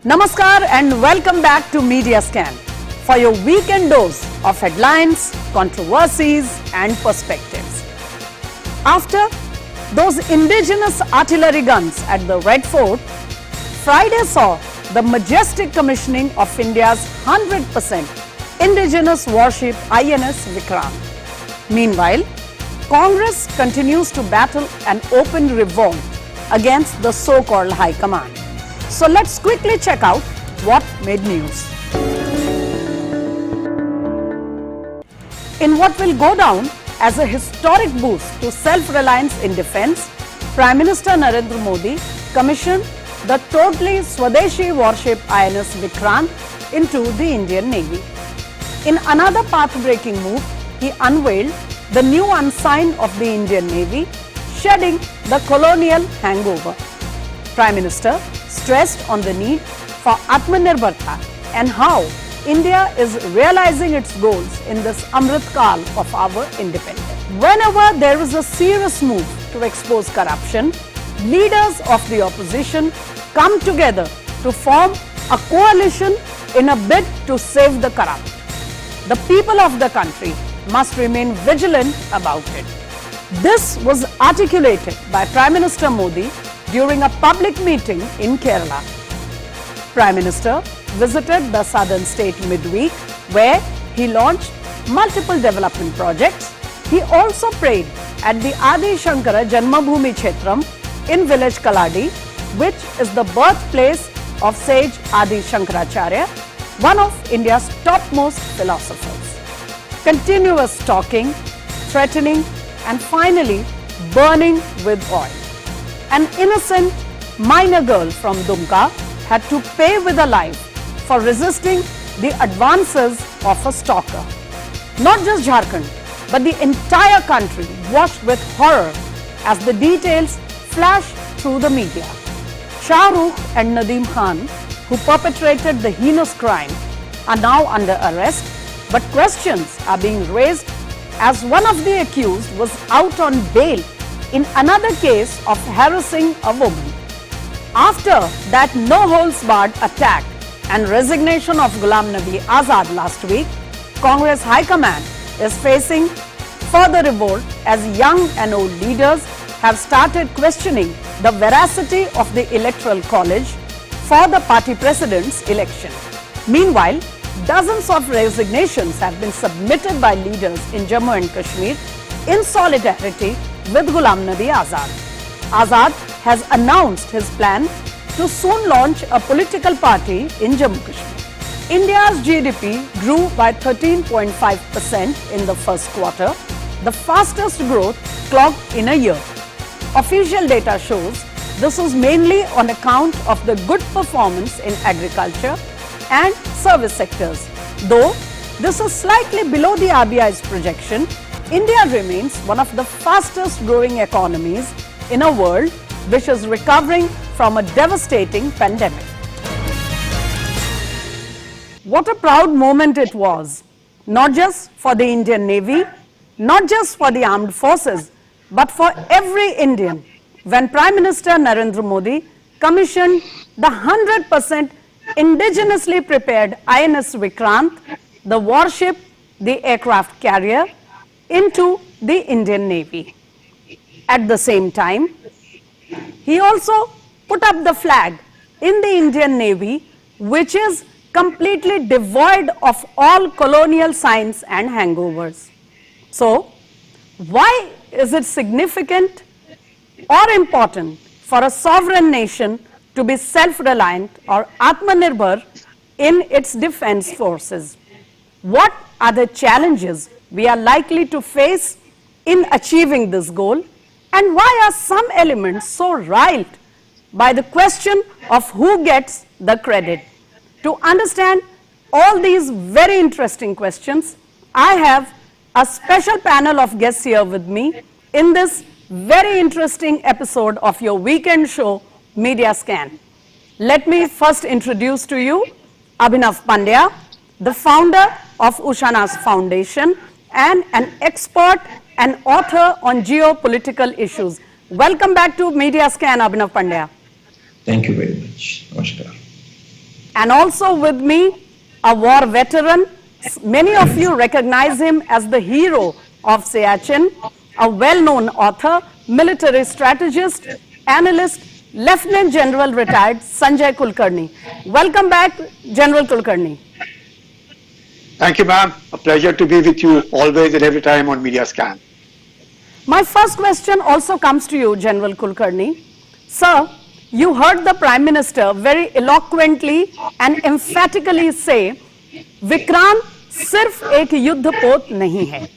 Namaskar and welcome back to Media Scan for your weekend dose of headlines, controversies and perspectives. After those indigenous artillery guns at the Red Fort, Friday saw the majestic commissioning of India's 100% indigenous warship INS Vikrant. Meanwhile, Congress continues to battle an open revolt against the so-called High Command. So let's quickly check out what made news. In what will go down as a historic boost to self-reliance in defence, Prime Minister Narendra Modi commissioned the totally Swadeshi warship INS Vikrant into the Indian Navy. In another path-breaking move, he unveiled the new ensign of the Indian Navy, shedding the colonial hangover. Prime Minister stressed on the need for Atmanirbharta and how India is realizing its goals in this Amrit Kal of our independence. Whenever there is a serious move to expose corruption, leaders of the opposition come together to form a coalition in a bid to save the corrupt. The people of the country must remain vigilant about it. This was articulated by Prime Minister Modi during a public meeting in Kerala. Prime Minister visited the southern state midweek where he launched multiple development projects. He also prayed at the Adi Shankara Janmabhoomi Kshetram in village Kaladi, which is the birthplace of sage Adi Shankaracharya, one of India's topmost philosophers. Continuous talking, threatening and finally burning with oil. An innocent minor girl from Dumka had to pay with her life for resisting the advances of a stalker. Not just Jharkhand, but the entire country watched with horror as the details flashed through the media. Shah Rukh and Nadeem Khan, who perpetrated the heinous crime, are now under arrest, but questions are being raised as one of the accused was out on bail in another case of harassing a woman. After that no-holds-barred attack and resignation of Ghulam Nabi Azad last week, Congress High Command is facing further revolt as young and old leaders have started questioning the veracity of the Electoral College for the party president's election. Meanwhile, dozens of resignations have been submitted by leaders in Jammu and Kashmir in solidarity with Ghulam Nabi Azad. Azad has announced his plan to soon launch a political party in Jammu Kashmir. India's GDP grew by 13.5% in the first quarter, the fastest growth clocked in a year. Official data shows this is mainly on account of the good performance in agriculture and service sectors. Though this is slightly below the RBI's projection, India remains one of the fastest growing economies in a world which is recovering from a devastating pandemic. What a proud moment it was, not just for the Indian Navy, not just for the armed forces, but for every Indian when Prime Minister Narendra Modi commissioned the 100% indigenously prepared INS Vikrant, the warship, the aircraft carrier, into the Indian Navy. At the same time, he also put up the flag in the Indian Navy, which is completely devoid of all colonial signs and hangovers. So, why is it significant or important for a sovereign nation to be self-reliant or Atmanirbhar in its defense forces? What are the challenges we are likely to face in achieving this goal? And why are some elements so riled by the question of who gets the credit? To understand all these very interesting questions, I have a special panel of guests here with me in this very interesting episode of your weekend show, Media Scan. Let me first introduce to you Abhinav Pandya, the founder of Ushana's Foundation and an expert and author on geopolitical issues. Welcome back to Media Scan, Abhinav Pandya. Thank you very much. Namaskar. And also with me, a war veteran. Many of you recognize him as the hero of Siachen, a well-known author, military strategist, analyst, Lieutenant General retired Sanjay Kulkarni. Welcome back, General Kulkarni. Thank you, ma'am. A pleasure to be with you always and every time on Media Scan. My first question also comes to you, General Kulkarni. Sir, you heard the Prime Minister very eloquently and emphatically say, Vikrant sirf ek yuddh pot nahi hai.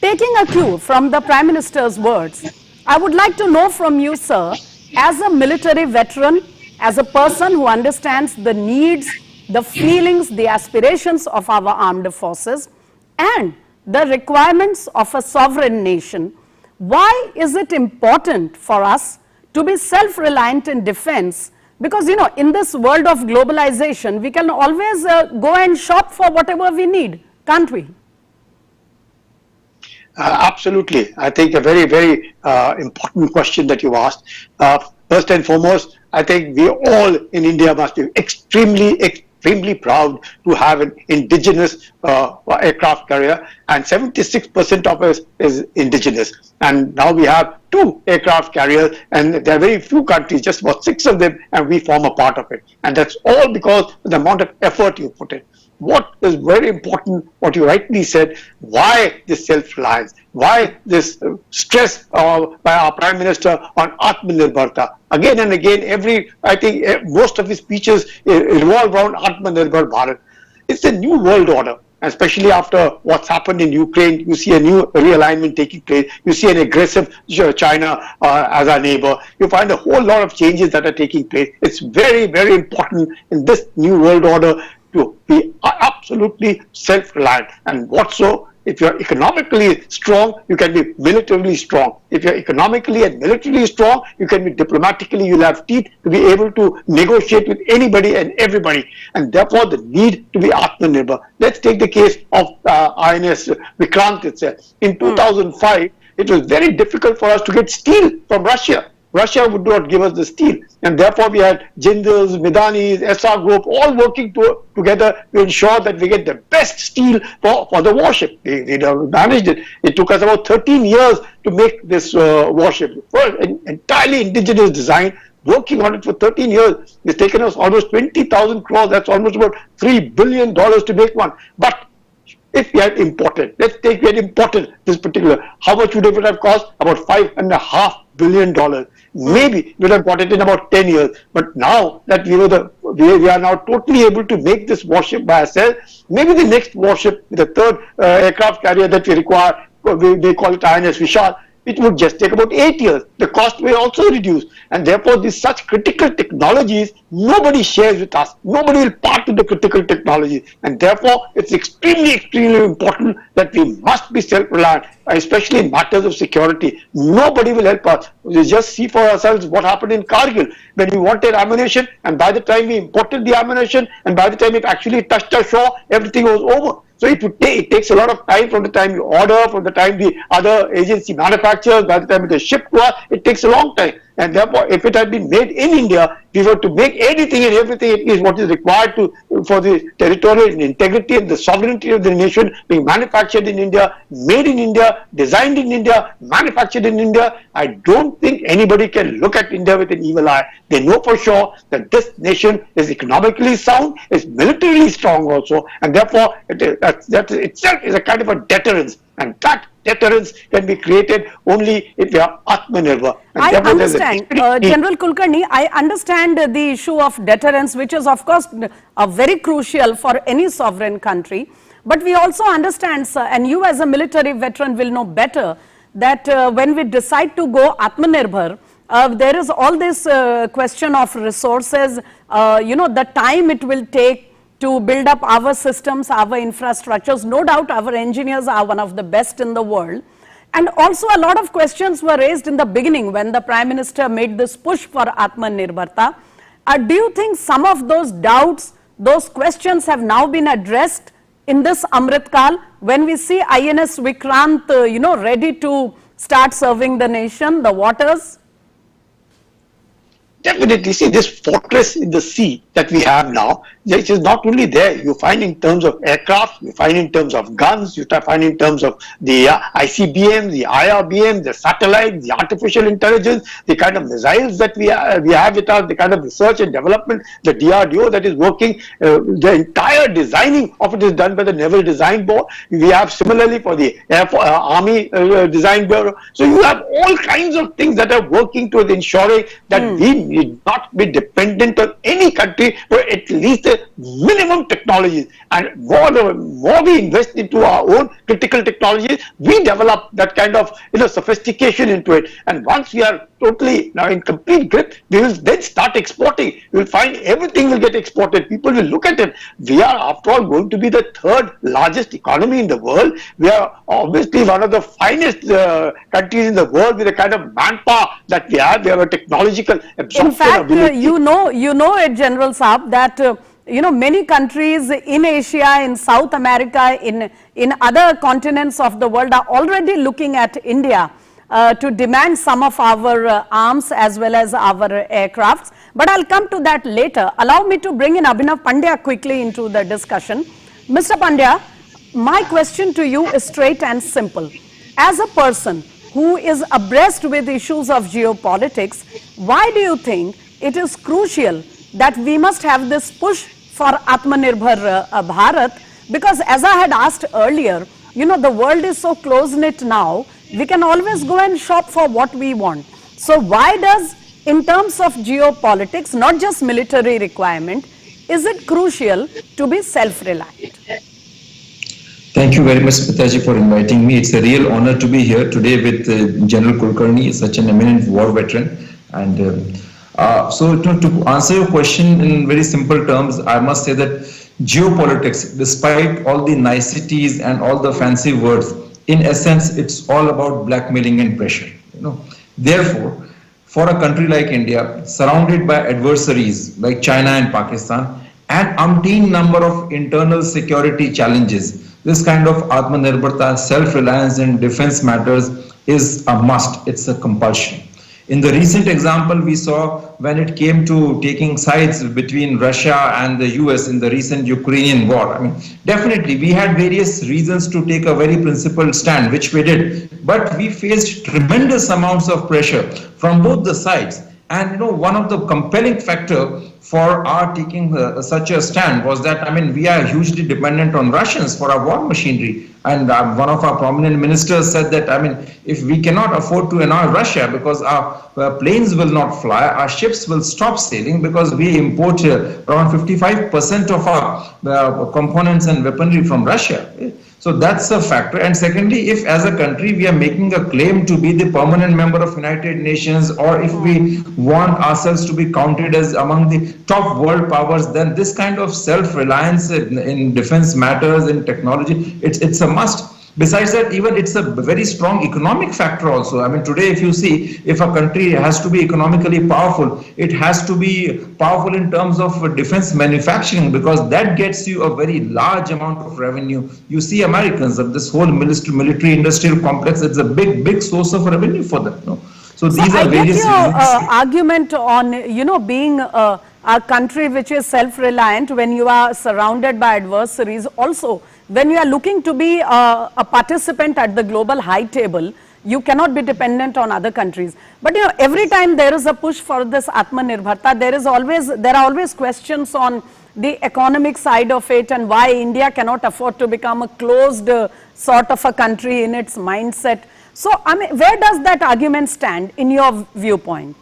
Taking a cue from the Prime Minister's words, I would like to know from you, sir, as a military veteran, as a person who understands the needs, the feelings, the aspirations of our armed forces and the requirements of a sovereign nation, why is it important for us to be self-reliant in defense? Because, you know, in this world of globalization, we can always go and shop for whatever we need, can't we? Absolutely. I think a very, very important question that you asked. First and foremost, I think we all in India must be extremely proud to have an indigenous aircraft carrier, and 76% of us is indigenous. And now we have 2 aircraft carriers, and there are very few countries, just about 6 of them, and we form a part of it. And that's all because of the amount of effort you put in. What is very important, what you rightly said, why this self-reliance, why this stress by our Prime Minister on Atmanirbharta. Again and again, I think most of his speeches revolve around Atmanirbharta. It's a new world order. Especially after what's happened in Ukraine, you see a new realignment taking place. You see an aggressive China as our neighbor. You find a whole lot of changes that are taking place. It's very, very important in this new world order to be absolutely self-reliant. And what so? If you're economically strong, you can be militarily strong. If you're economically and militarily strong, you can be diplomatically, you'll have teeth to be able to negotiate with anybody and everybody. And therefore, the need to be Atmanirbhar. Let's take the case of INS Vikrant itself. In 2005, it was very difficult for us to get steel from Russia. Russia would not give us the steel, and therefore we had Jindals, Midanis, SR Group all working together to ensure that we get the best steel for the warship. They managed it. It took us about 13 years to make this warship. An entirely indigenous design, working on it for 13 years. It's taken us almost 20,000 crores, that's almost about $3 billion to make one. But if we had imported, let's take we had imported this particular, how much would it have cost? About $5.5 billion. Maybe we would have got it in about 10 years. But now that we are now totally able to make this warship by ourselves, maybe the next warship, the 3rd aircraft carrier that we require, they call it INS Vikrant, it would just take about 8 years. The cost will also reduce. And therefore, these such critical technologies, nobody shares with us. Nobody will part with the critical technologies. And therefore, it's extremely important that we must be self-reliant, especially in matters of security. Nobody will help us. We just see for ourselves what happened in Kargil when we wanted ammunition, and by the time we imported the ammunition, and by the time it actually touched our shore, everything was over. So it takes a lot of time from the time you order, from the time the other agency manufactures, by the time it is shipped to us, it takes a long time. And therefore, if it had been made in India, we were to make anything and everything, at least what is required for the territorial integrity and the sovereignty of the nation, being manufactured in India, made in India, designed in India, manufactured in India. I don't think anybody can look at India with an evil eye. They know for sure that this nation is economically sound, is militarily strong also, and therefore that itself is a kind of a deterrence. And that deterrence can be created only if we are Atmanirbhar. I understand, General Kulkarni, I understand the issue of deterrence, which is of course very crucial for any sovereign country. But we also understand, sir, and you as a military veteran will know better, that when we decide to go Atmanirbhar, there is all this question of resources, the time it will take to build up our systems, our infrastructures. No doubt our engineers are one of the best in the world. And also a lot of questions were raised in the beginning when the Prime Minister made this push for Atmanirbharta. Do you think some of those doubts, those questions have now been addressed in this Amrit Kal when we see INS Vikrant, ready to start serving the nation, the waters? definitely see this fortress in the sea that we have now, which is not only there, you find in terms of aircraft, you find in terms of guns, you find in terms of the ICBM, the IRBM, the satellite, the artificial intelligence, the kind of missiles that we have with us, the kind of research and development, the DRDO that is working, the entire designing of it is done by the Naval Design Board. We have similarly for the Army Design Bureau. So you have all kinds of things that are working towards ensuring that we need not be dependent on any country for at least the minimum technologies. And more we invest into our own critical technologies, we develop that kind of sophistication into it. And once we are totally now in complete grip, we will then start exporting. You will find everything will get exported. People will look at it. We are, after all, going to be the third largest economy in the world. We are obviously one of the finest countries in the world with the kind of manpower that we have. We have a technological absorption. In fact, you know it, General Saab, that many countries in Asia, in South America, in other continents of the world are already looking at India to demand some of our arms as well as our aircrafts. But I'll come to that later. Allow me to bring in Abhinav Pandya quickly into the discussion. Mr. Pandya, my question to you is straight and simple. As a person who is abreast with issues of geopolitics, why do you think it is crucial that we must have this push for Atmanirbharta? Because as I had asked earlier, the world is so close-knit now, we can always go and shop for what we want. So why does, in terms of geopolitics, not just military requirement, is it crucial to be self-reliant? Thank you very much, Smitaji, for inviting me. It's a real honor to be here today with General Kulkarni, such an eminent war veteran. And so to answer your question in very simple terms, I must say that geopolitics, despite all the niceties and all the fancy words, in essence, it's all about blackmailing and pressure. Therefore, for a country like India, surrounded by adversaries like China and Pakistan, and umpteen number of internal security challenges, this kind of Atmanirbharta, self-reliance in defense matters is a must. It's a compulsion. In the recent example we saw when it came to taking sides between Russia and the US in the recent Ukrainian war, definitely we had various reasons to take a very principled stand, which we did, but we faced tremendous amounts of pressure from both the sides. And one of the compelling factor for our taking such a stand was that, we are hugely dependent on Russians for our war machinery. And one of our prominent ministers said that, if we cannot afford to annoy Russia because our planes will not fly, our ships will stop sailing because we import around 55% of our components and weaponry from Russia. So that's a factor. And secondly, if as a country we are making a claim to be the permanent member of United Nations, or if we want ourselves to be counted as among the top world powers, then this kind of self-reliance in defense matters, in technology, it's a must. Besides that, even it's a very strong economic factor also. Today, if you see, if a country has to be economically powerful, it has to be powerful in terms of defense manufacturing, because that gets you a very large amount of revenue. You see Americans, this whole military industrial complex, it's a big source of revenue for them. So these are various reasons. Argument on, being a country which is self-reliant when you are surrounded by adversaries. Also, when you are looking to be a participant at the global high table, you cannot be dependent on other countries. But every time there is a push for this Atmanirbharta, there are always questions on the economic side of it and why India cannot afford to become a closed sort of a country in its mindset. So, where does that argument stand in your viewpoint?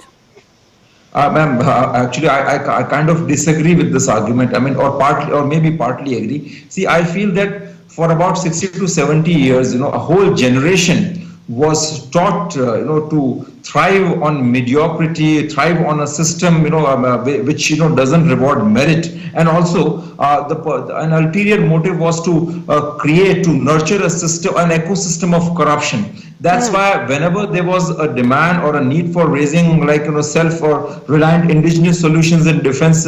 Ma'am, actually, I kind of disagree with this argument. Or maybe partly agree. See, I feel that for about 60 to 70 years, a whole generation was taught, to thrive on mediocrity, thrive on a system, which doesn't reward merit, and also an ulterior motive was to nurture a system, an ecosystem of corruption. That's why whenever there was a demand or a need for raising self or reliant indigenous solutions in defense,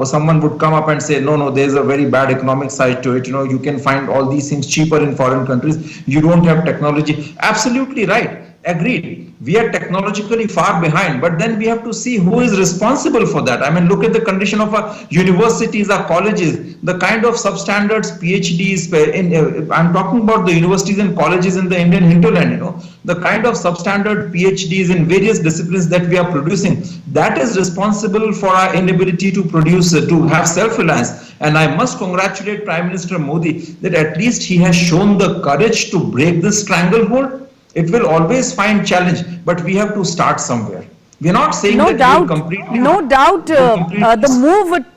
someone would come up and say, no, there's a very bad economic side to it. You can find all these things cheaper in foreign countries. You don't have technology. Absolutely right. Agreed. We are technologically far behind, but then we have to see who is responsible for that. I mean, look at the condition of our universities, our colleges, the kind of substandards, PhDs. I'm talking about the universities and colleges in the Indian hinterland. The kind of substandard PhDs in various disciplines that we are producing. That is responsible for our inability to produce, to have self-reliance. And I must congratulate Prime Minister Modi that at least he has shown the courage to break this stranglehold. It will always find challenge, but we have to start somewhere. We are not saying No that doubt, we will completely...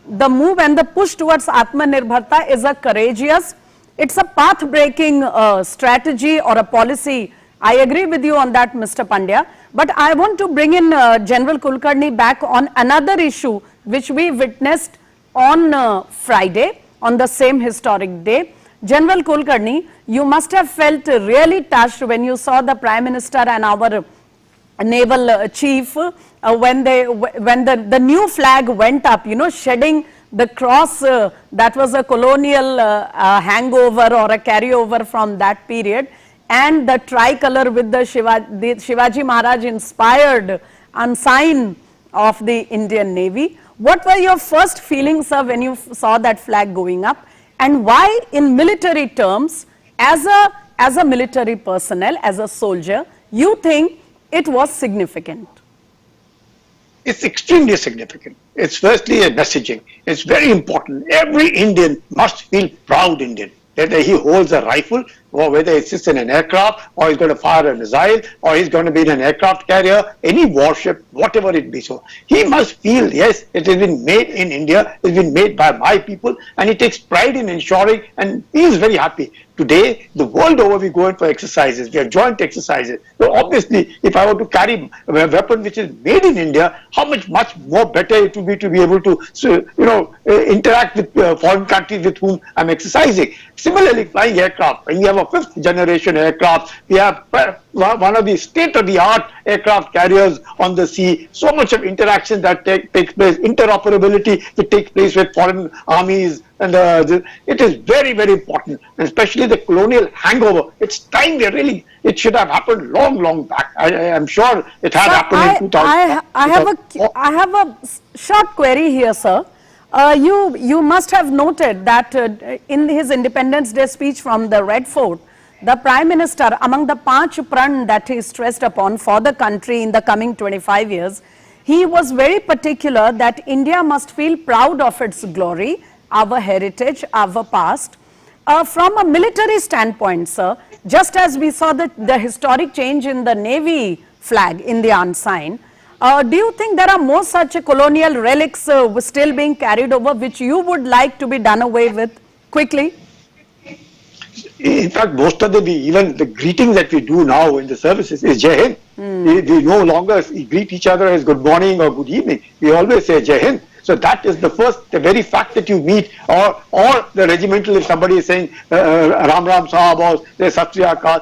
the move and the push towards Atmanirbharta is a courageous, it's a path-breaking strategy or a policy. I agree with you on that, Mr. Pandya. But I want to bring in General Kulkarni back on another issue which we witnessed on Friday, on the same historic day. General Kulkarni, you must have felt really touched when you saw the Prime Minister and our naval chief when the new flag went up, shedding the cross that was a colonial hangover or a carryover from that period, and the tricolor with the Shivaji Maharaj inspired sign of the Indian Navy. What were your first feelings, sir, when you saw that flag going up? And why, in military terms, as a military personnel, as a soldier, you think it was significant? It's extremely significant. It's firstly a messaging. It's very important. Every Indian must feel proud Indian. Whether he holds a rifle, or whether he sits in an aircraft, or he's going to fire a missile, or he's going to be in an aircraft carrier, any warship, whatever it be so. He must feel, yes, it has been made in India, it's been made by my people, and he takes pride in ensuring, and he is very happy. Today, the world over, we go in for exercises. We have joint exercises. So obviously, if I were to carry a weapon which is made in India, how much more better it would be to be able to, interact with foreign countries with whom I'm exercising. Similarly, flying aircraft. When we have a fifth generation aircraft, we have one of the state-of-the-art aircraft carriers on the sea. So much of interaction that takes place, interoperability that takes place with foreign armies. And it is very, very important, especially the colonial hangover. It's time it should have happened long back. I am sure it had happened in 2000. I have a short query here, sir. You must have noted that in his Independence Day speech from the Red Fort, the Prime Minister, among the Panch Pran that he stressed upon for the country in the coming 25 years, he was very particular that India must feel proud of its glory, our heritage, our past. From a military standpoint, sir, just as we saw the historic change in the Navy flag in the ensign, do you think there are more such colonial relics still being carried over which you would like to be done away with quickly? In fact, most of even the greetings that we do now in the services is Jai Hind. We no longer greet each other as good morning or good evening. We always say Jai Hind. So that is the very fact that you meet, or the regimental, if somebody is saying Ram Ram Sahab or Sat Sri Akal,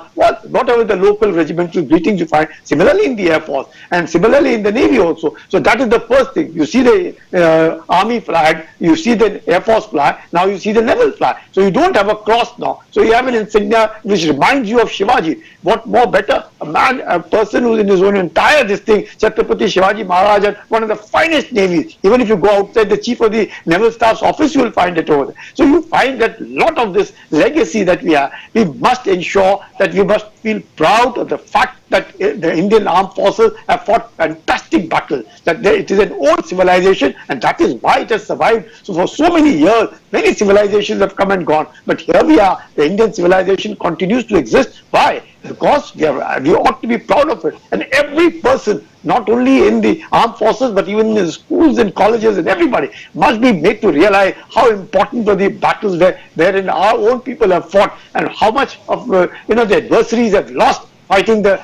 whatever the local regimental greetings you find, similarly in the Air Force and similarly in the Navy also. So that is the first thing. You see the Army flag, you see the Air Force flag, now you see the Naval flag. So you don't have a cross now. So you have an insignia which reminds you of Shivaji. What more better? A person who's in his own entire Chhatrapati Shivaji Maharaj had one of the finest navies. Even if you go outside the chief of the Naval Staff's office, you will find it over there. So you find that a lot of this legacy that we have, we must ensure that we must feel proud of the fact that the Indian Armed Forces have fought fantastic battles, that it is an old civilization, and that is why it has survived. So for so many years, many civilizations have come and gone, but here we are, the Indian civilization continues to exist. Why? Because we ought to be proud of it. And every person, not only in the armed forces, but even in the schools and colleges and everybody, must be made to realize how important were the battles wherein our own people have fought, and how much of the adversaries have lost fighting the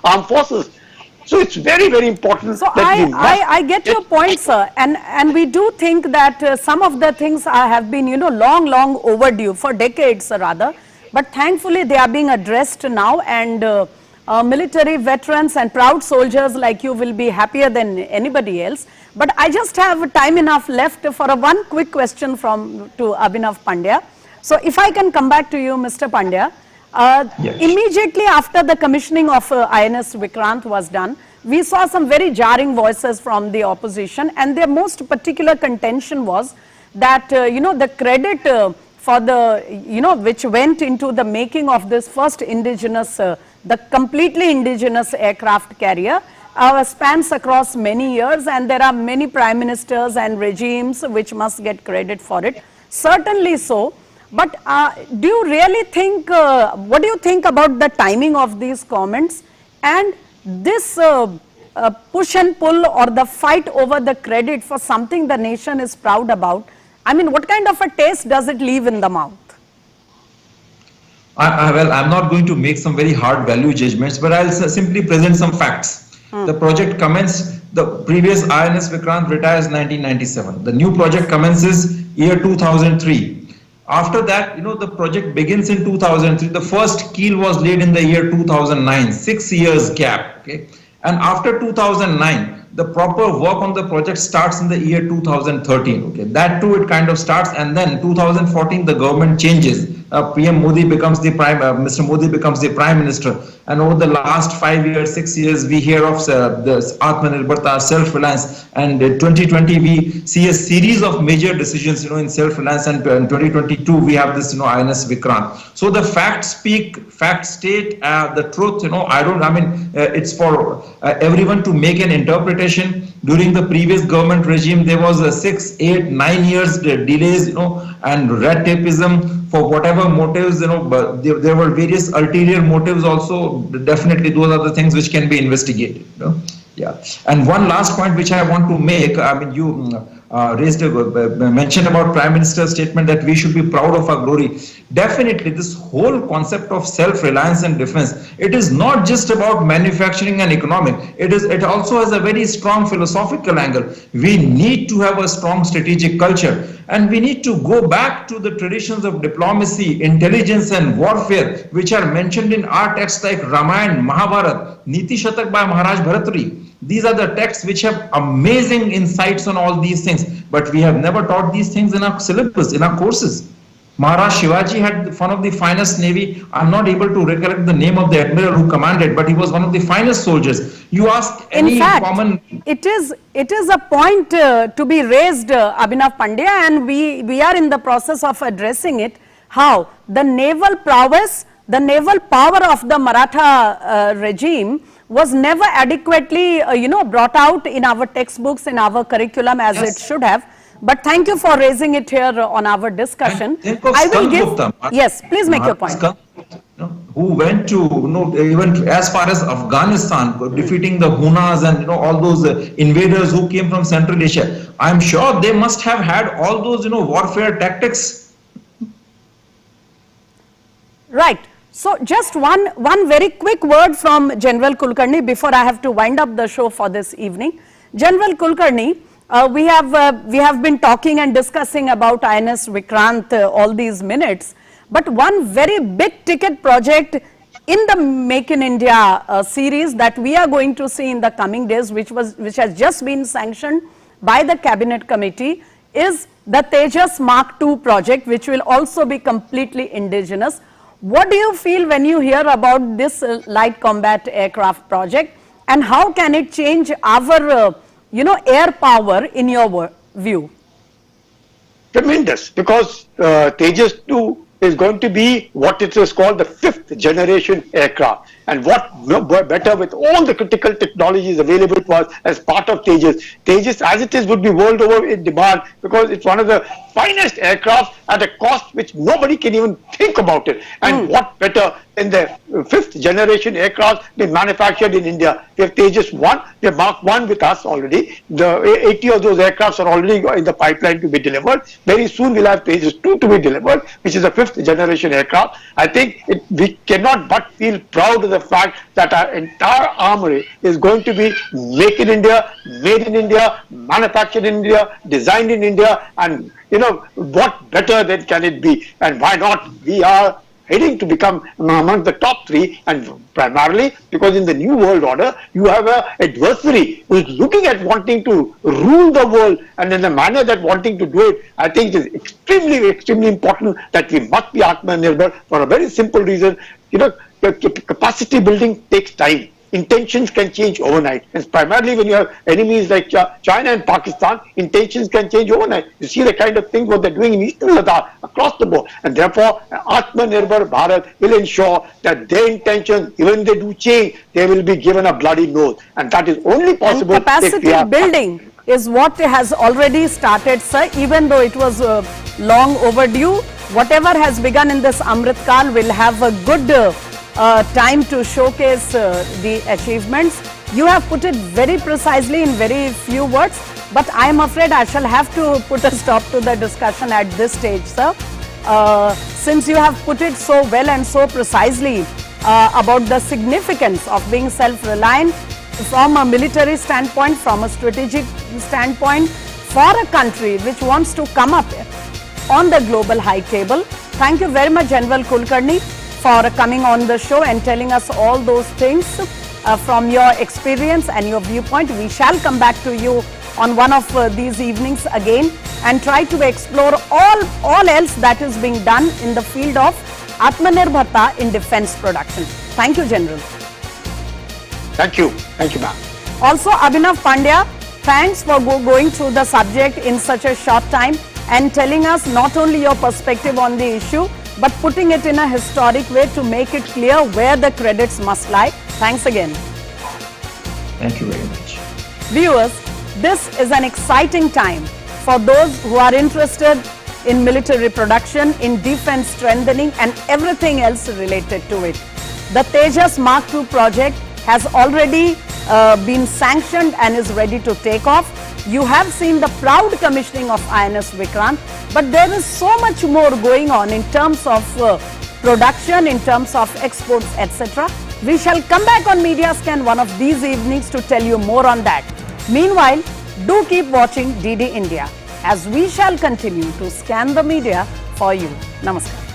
armed forces. So it's very, very important. So I get your point, sir, and we do think that some of the things have been long overdue, for decades rather, but thankfully they are being addressed now, and military veterans and proud soldiers like you will be happier than anybody else. But I just have time enough left for one quick question to Abhinav Pandya. So if I can come back to you, Mr. Pandya, Yes. Immediately after the commissioning of INS Vikrant was done, we saw some very jarring voices from the opposition, and their most particular contention was that, the credit for the, which went into the making of this first indigenous, the completely indigenous aircraft carrier, spans across many years, and there are many prime ministers and regimes which must get credit for it. Certainly so. But do you really think, what do you think about the timing of these comments and this push and pull or the fight over the credit for something the nation is proud about? I mean, what kind of a taste does it leave in the mouth? Well, I'm not going to make some very hard value judgments, but I'll simply present some facts. The project commenced, the previous INS Vikrant retires 1997. The new project commences year 2003. After that, the project begins in 2003. The first keel was laid in the year 2009, 6 years gap. Okay, and after 2009, the proper work on the project starts in the year 2013. Okay, that too it kind of starts, and then 2014 the government changes. PM Modi becomes the Mr. Modi becomes the prime minister, and over the last 5 years, 6 years, we hear of the Atmanirbharta, self-reliance, and 2020 we see a series of major decisions, in self-reliance, and in 2022 we have this, INS Vikrant. So the facts speak, facts state the truth. It's for everyone to make an interpretation. During the previous government regime, there was a 6, 8, 9 years delays, and red tapeism. For whatever motives, but there were various ulterior motives also. Definitely, those are the things which can be investigated. Yeah. And one last point which I want to make. You mentioned about Prime Minister's statement that we should be proud of our glory. Definitely, this whole concept of self-reliance and defense, it is not just about manufacturing and economic. It also has a very strong philosophical angle. We need to have a strong strategic culture, and we need to go back to the traditions of diplomacy, intelligence, and warfare, which are mentioned in our texts like Ramayana, Mahabharata, Niti Shatak by Maharaj Bharatri. These are the texts which have amazing insights on all these things, but we have never taught these things in our syllabus, in our courses. Maharaj Shivaji had one of the finest navy. I'm not able to recollect the name of the admiral who commanded, but he was one of the finest soldiers. You ask any common... It is a point to be raised, Abhinav Pandya, and we are in the process of addressing it. How the naval prowess, the naval power of the Maratha regime was never adequately, brought out in our textbooks, in our curriculum as it should have. But thank you for raising it here on our discussion. I will give. Yes, please make your point. Who went to, even as far as Afghanistan, defeating the Hunas and all those invaders who came from Central Asia. I'm sure they must have had all those warfare tactics. Right. So just one very quick word from General Kulkarni before I have to wind up the show for this evening. General Kulkarni, we have been talking and discussing about INS Vikrant all these minutes, but one very big ticket project in the Make in India series that we are going to see in the coming days, which has just been sanctioned by the Cabinet Committee, is the Tejas Mark II project, which will also be completely indigenous. What do you feel when you hear about this light combat aircraft project, and how can it change our air power in your view? Tremendous, because Tejas 2 is going to be what it is called the 5th generation aircraft. And what better with all the critical technologies available to us as part of Tejas. Tejas as it is would be world over in demand, because it's one of the finest aircraft at a cost which nobody can even think about it. And what better than the 5th generation aircraft being manufactured in India. We have Tejas 1, we have Mark 1 with us already. The 80 of those aircrafts are already in the pipeline to be delivered. Very soon we'll have Tejas 2 to be delivered, which is a 5th generation aircraft. I think we cannot but feel proud of the fact that our entire armory is going to be made in India, manufactured in India, designed in India, and what better than can it be? And why not? We are heading to become among the top three, and primarily because in the new world order, you have an adversary who is looking at wanting to rule the world, and in the manner that wanting to do it, I think it is extremely, extremely important that we must be Atmanirbhar for a very simple reason. You know, capacity building takes time. Intentions can change overnight, and primarily when you have enemies like China and Pakistan, intentions can change overnight. You see the kind of things what they're doing in Eastern Ladakh across the board, and therefore Atmanirbhar Bharat will ensure that their intentions, even if they do change, they will be given a bloody nose, and that is only possible. And capacity building is what has already started, sir, even though it was long overdue. Whatever has begun in this Amrit Kal will have a good time to showcase the achievements. You have put it very precisely in very few words, but I am afraid I shall have to put a stop to the discussion at this stage, sir. Since you have put it so well and so precisely about the significance of being self-reliant from a military standpoint, from a strategic standpoint, for a country which wants to come up on the global high table. Thank you very much, General Kulkarni, for coming on the show and telling us all those things from your experience and your viewpoint. We shall come back to you on one of these evenings again and try to explore all else that is being done in the field of Atmanirbharta in defense production. Thank you, General. Thank you, ma'am. Also, Abhinav Pandya, thanks for going through the subject in such a short time and telling us not only your perspective on the issue, but putting it in a historic way to make it clear where the credits must lie. Thanks again. Thank you very much. Viewers, this is an exciting time for those who are interested in military production, in defense strengthening and everything else related to it. The Tejas Mark II project has already been sanctioned and is ready to take off. You have seen the proud commissioning of INS Vikrant, but there is so much more going on in terms of production, in terms of exports, etc. We shall come back on Media Scan one of these evenings to tell you more on that. Meanwhile, do keep watching DD India as we shall continue to scan the media for you. Namaskar.